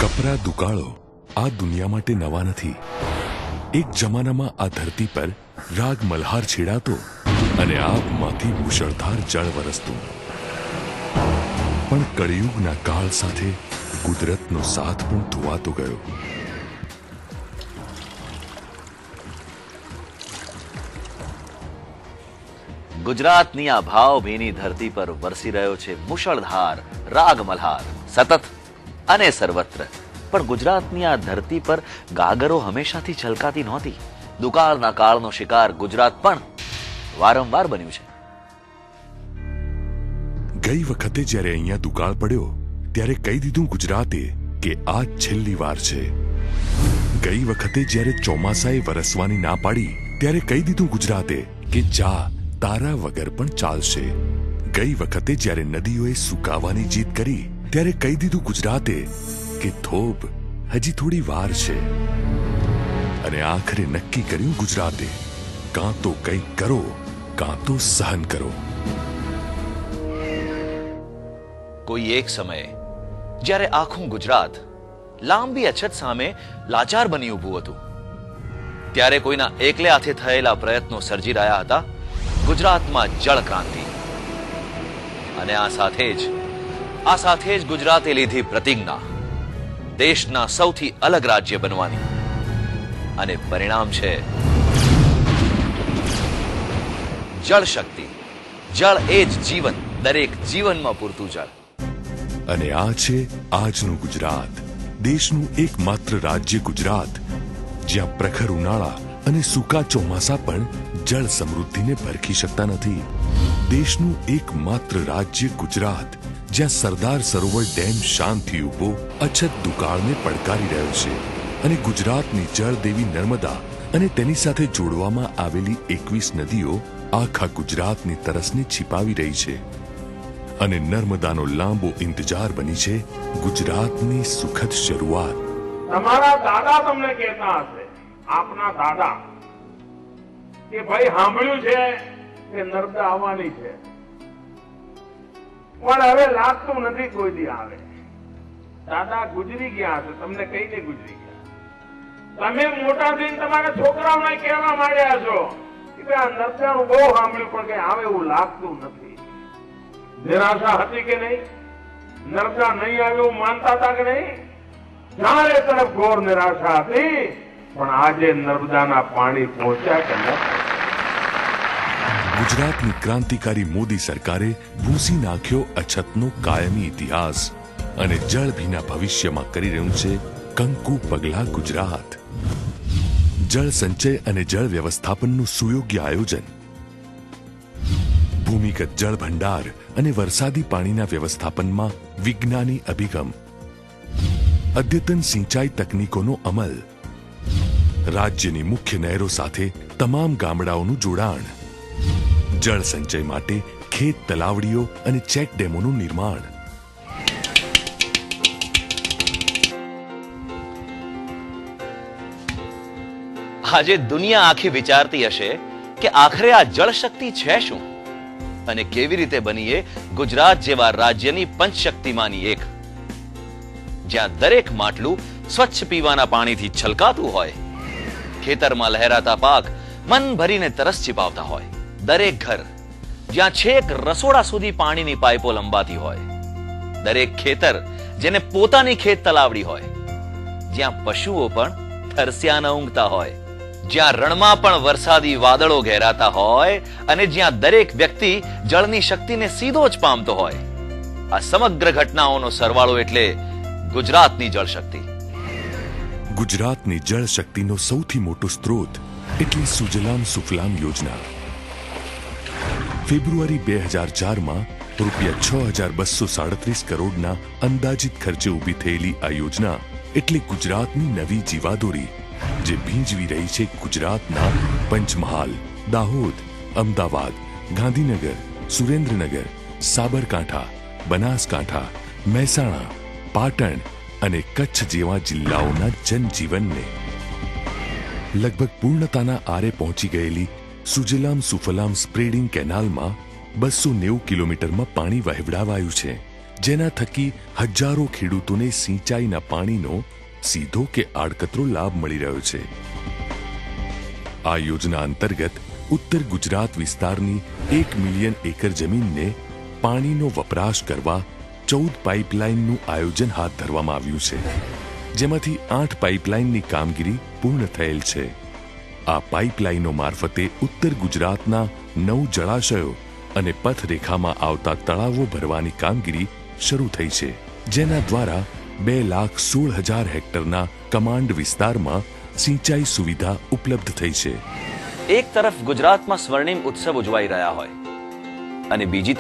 કપરા દુકાળો આ દુનિયા માટે નવા નથી. એક જમાનામાં આ ધરતી પર રાગ મલ્હાર છેડાતો અને આબમાંથી મુશળધાર જળ વરસતું. પણ કળિયુગના કાળ સાથે કુદરતનો સાથ પણ ધોવાતો ગયો. ગુજરાતની આ ભાવભીની ધરતી પર વરસી રહ્યો છે મુશળધાર રાગ મલ્હાર, સતત અને સર્વત્ર. પણ ગુજરાતની આ ધરતી પર ગાગરો હંમેશાથી છલકાતી નહોતી. દુકાળના કાળનો શિકાર ગુજરાત પણ વારંવાર બન્યું છે. ગઈ વખતે જ્યારે અહીંયા દુકાળ પડ્યો ત્યારે કહી દીધું ગુજરાતે કે આ છેલ્લી વાર છે. ગઈ વખતે જ્યારે ચોમાસાએ વરસવાની ના પાડી ત્યારે કહી દીધું ગુજરાતે કે જા તારા વગર પણ ચાલશે. ગઈ વખતે જ્યારે નદીઓએ સુકાવાની જીત કરી ત્યારે કહી દીધું ગુજરાતે કે થોભ હજી થોડી વાર છે. અને આખરે નક્કી કર્યું ગુજરાતે, કાં તો કંઈક કરો કાં તો સહન કરો. કોઈ એક સમયે જ્યારે આખું ગુજરાત લાંબી અછત સામે લાચાર બની ઊભું હતું, ત્યારે કોઈના એકલે હાથે થયેલા પ્રયત્નો સર્જી રહ્યા હતા ગુજરાતમાં જળ ક્રાંતિ. અને આ સાથે જ ગુજરાતે લીધી પ્રતિજ્ઞા દેશના સૌથી અલગ રાજ્ય બનવાની. અને પરિણામ છે જળ શક્તિ. જળ એ જ જીવન, દરેક જીવનમાં પૂરતું જળ. અને આ છે આજનું ગુજરાત, દેશનું એકમાત્ર રાજ્ય ગુજરાત જ્યાં પ્રખર ઉનાળા અને સૂકા ચોમાસા પણ જળ સમૃદ્ધિને ભરખી શકતા નથી. દેશનું એકમાત્ર રાજ્ય ગુજરાત જ્યાં સરદાર સરોવર ડેમ શાનથી ઊભો અછત દુકાળને પડકારી રહ્યો છે. અને ગુજરાતની જળદેવી નર્મદા અને તેની સાથે જોડવામાં આવેલી 21 નદીઓ આખા ગુજરાતની તરસને छिपाવી રહી છે. અને નર્મદાનો લાંબો ઇંતજાર બની છે ગુજરાતની સુખદ શરૂઆત. તમારા દાદા તમને કહેતા હશે, આપના દાદા, કે ભાઈ સાંભળ્યું છે કે નર્મદા આવવાની છે, પણ હવે લાગતું નથી કોઈ દી આવે. દાદા ગુજરી ગયા હશે, તમને કહીને ગુજરી ગયા. તમે મોટા થઈને તમારા છોકરાઓને કહેવા માંડ્યા છો કે આ નર્મદાનું બહુ સાંભળ્યું પણ કઈ આવે એવું લાગતું નથી. નિરાશા હતી કે નહીં? નર્મદા નહીં આવ્યું માનતા હતા કે નહીં? ચારે તરફ ઘોર નિરાશા હતી. પણ આજે નર્મદાના પાણી પહોંચ્યા કે નથી? ગુજરાતની ક્રાંતિકારી મોદી સરકારે ભૂંસી નાખ્યો અછતનો કાયમી ઇતિહાસ અને જળભીના ભવિષ્યમાં કરી રહ્યું છે કંકુ પગલા ગુજરાત. જળ સંચય અને જળ વ્યવસ્થાપનનું સુયોગ્ય આયોજન, ભૂમિગત જળ ભંડાર અને વરસાદી પાણીના વ્યવસ્થાપનમાં વિજ્ઞાની અભિગમ, અદ્યતન સિંચાઈ તકનીકોનો અમલ, રાજ્યની મુખ્ય નહેરો સાથે તમામ ગામડાઓનું જોડાણ, જળ સંચય માટે ખેત તલાવડીઓ અને ચેક ડેમોનું નિર્માણ. આજે દુનિયા આખી વિચારતી હશે કે આખરે આ જળ શક્તિ છે શું અને કેવી રીતે બનીએ ગુજરાત જેવા રાજ્યની પંચશક્તિમાંની એક, જ્યાં દરેક માટલું સ્વચ્છ પીવાના પાણીથી છલકાતું હોય, ખેતરમાં લહેરાતા પાક મન ભરીને તરસ છીપાવતા હોય, દરેક ઘર જ્યાં છેક રસોડા સુધી પાણીની પાઇપો લંબાતી હોય, દરેક ખેતર જેને પોતાની ખેત તલાવડી હોય, જ્યાં પશુઓ પણ તરસ્યા ન ઊંઘતા હોય, જ્યાં રણમાં પણ વરસાદી વાદળો ઘેરાતા હોય અને જ્યાં દરેક વ્યક્તિ જળની શક્તિને સીધો જ પામતો હોય. આ સમગ્ર ઘટનાઓનો સરવાળો એટલે ગુજરાતની જળ શક્તિ. ગુજરાતની જળ શક્તિનો સૌથી મોટો સ્ત્રોત એટલે સુજલામ સુફલામ યોજના. ફેબ્રુઆરી 2004માં ₹6237 કરોડના અંદાજિત ખર્ચે ઊભી થયેલી આ યોજના એટલે ગુજરાતની નવી જીવાદોરી, જે ભીંજવી રહી છે ગુજરાતના પંચમહાલ, દાહોદ, અમદાવાદ, ગાંધીનગર, સુરેન્દ્રનગર, સાબરકાંઠા, બનાસકાંઠા, મહેસાણા, પાટણ અને કચ્છ જેવા જિલ્લાઓના જનજીવનને. લગભગ પૂર્ણતાના આરે પહોંચી ગયેલી સુજલામ સુફલામ સ્પ્રેડિંગ કેનાલમાં 290 કિલોમીટરમાં પાણી વહેવડાવાયું છે. જેના થકી હજારો ખેડૂતોને સિંચાઈના પાણીનો સીધો કે આડકતરો લાભ મળી રહ્યો છે. આ યોજના અંતર્ગત ઉત્તર ગુજરાત વિસ્તારની 1 મિલિયન એકર જમીનને પાણીનો વપરાશ કરવા 14 પાઇપલાઇનનું આયોજન હાથ ધરવામાં આવ્યું છે, જેમાંથી 8 પાઇપલાઇનની કામગીરી પૂર્ણ થયેલ છે. આ પાઇપલાઇનો મારફતે ઉત્તર ગુજરાતના 9 જળાશયો અને પથરેખામાં આવતા તળાવો ભરવાની કામગીરી શરૂ થઈ છે, જેના દ્વારા 2,16,000 હેક્ટરના કમાન્ડ વિસ્તારમાં સિંચાઈ સુવિધા ઉપલબ્ધ થઈ છે. એક તરફ ગુજરાતમાં સ્વર્ણિમ ઉત્સવ ઉજવાઈ રહ્યા હોય અને બીજી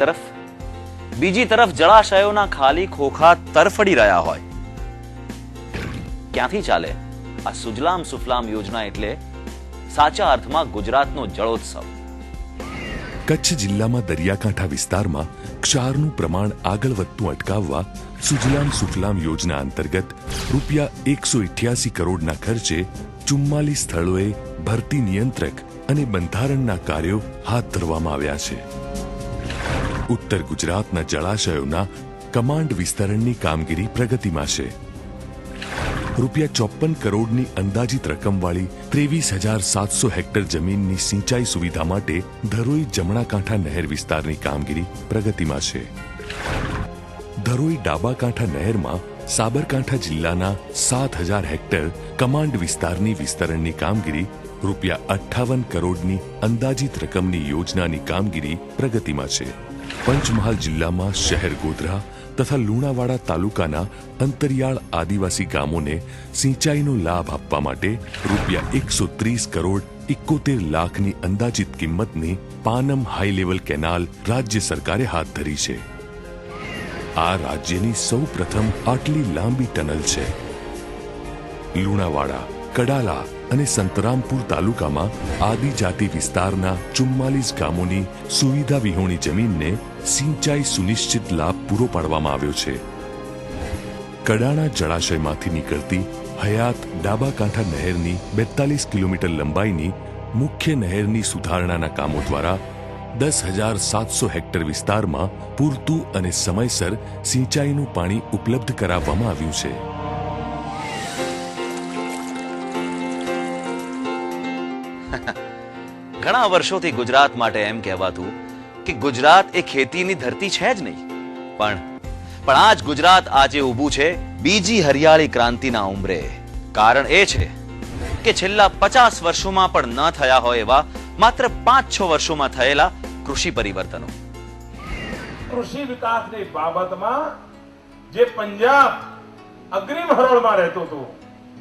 તરફ જળાશયોના ખાલી ખોખા તરફડી રહ્યા હોય. ક્યાંથી ચાલે આ સુજલામ સુફલામ યોજના? એટલે સાચા અર્થમાં ગુજરાતનો જળોત્સવ. કચ્છ જિલ્લામાં દરિયાકાંઠા વિસ્તારમાં ક્ષારનું પ્રમાણ આગળ વધતું અટકાવવા સુજલામ સુફલામ યોજના અંતર્ગત રૂપિયા 188 કરોડના ખર્ચે 44 સ્થળોએ ભરતી નિયંત્રક અને બંધારણના કાર્યો હાથ ધરવામાં આવ્યા છે. ઉત્તર ગુજરાતના જળાશયોના કમાન્ડ વિસ્તરણની કામગીરી પ્રગતિમાં છે. રૂપિયા 54 કરોડની અંદાજિત રકમવાળી 23,700 હેક્ટર જમીનની સિંચાઈ સુવિધા માટે ધરોઈ જમણા કાંઠા નહેર વિસ્તારની કામગીરી પ્રગતિમાં છે. ધરોઈ ડાબા કાંઠા નહેરમાં સાબરકાંઠા જિલ્લાના 7,000 હેક્ટર કમાન્ડ વિસ્તારની વિસ્તરણની કામગીરી રૂપિયા 58 કરોડની અંદાજિત રકમની યોજનાની કામગીરી પ્રગતિમાં છે. પંચમહાલ જિલ્લામાં શહેર ગોધરા તથા લુણાવાડા તાલુકાના અંતરિયાળ આદિવાસી ગામોને સિંચાઈનો લાભ આપવા માટે રૂપિયા 130 કરોડ 71 લાખની અંદાજિત કિંમતની પાનમ હાઈ લેવલ કેનાલ રાજ્ય સરકારે હાથ ધરી છે. આ રાજ્યની સૌ પ્રથમ આટલી લાંબી ટનલ છે. લુણાવાડા, કડાલા અને સંતરામપુર તાલુકામાં આદિજાતિ વિસ્તારના 44 ગામોની સુવિધા વિહોણી જમીનને સિંચાઈ સુનિશ્ચિત લાભ પૂરો પાડવામાં આવ્યો છે. કડાણા જળાશયમાંથી નીકળતી હયાત ડાબા કાંઠા નહેરની 42 કિલોમીટર લંબાઈની મુખ્ય નહેરની સુધારણાના કામો દ્વારા 10,700 હેક્ટર વિસ્તારમાં પૂરતું અને સમયસર સિંચાઈનું પાણી ઉપલબ્ધ કરાવવામાં આવ્યું છે. ઘણા વર્ષોથી ગુજરાત માટે એમ કહેવાતું કે ગુજરાત એ ખેતીની ધરતી છે જ નહીં, પણ આ જ ગુજરાત આજે ઊભું છે બીજી હરિયાળી ક્રાંતિના ઉંબરે. કારણ એ છે કે છેલ્લા 50 વર્ષોમાં પણ ન થયા હોય એવા માત્ર 5-6 વર્ષોમાં થયેલા કૃષિ પરિવર્તનો. કૃષિ વિકાસની બાબતમાં જે પંજાબ અગ્રીમ હરોળમાં રહેતું હતું,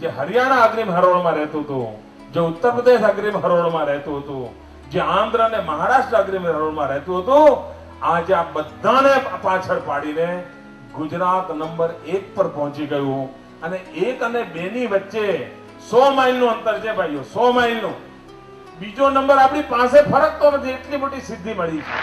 જે હરિયાણા અગ્રીમ હરોળમાં રહેતું હતું, જે ઉત્તર પ્રદેશ અગ્રીમ હરોળમાં રહેતું હતું, જે આંધ્ર અને મહારાષ્ટ્ર અગ્રીમ હરોળમાં રહેતું હતું, આજે આ બધાને પાછળ પાડીને ગુજરાત નંબર 1 પર પહોંચી ગયું. અને 1 અને 2 ની વચ્ચે 100 માઇલનું અંતર છે ભાઈઓ, 100 માઇલનું. બીજો નંબર આપણી પાસે ફરક તો નથી, એટલી મોટી સિદ્ધિ મળી છે.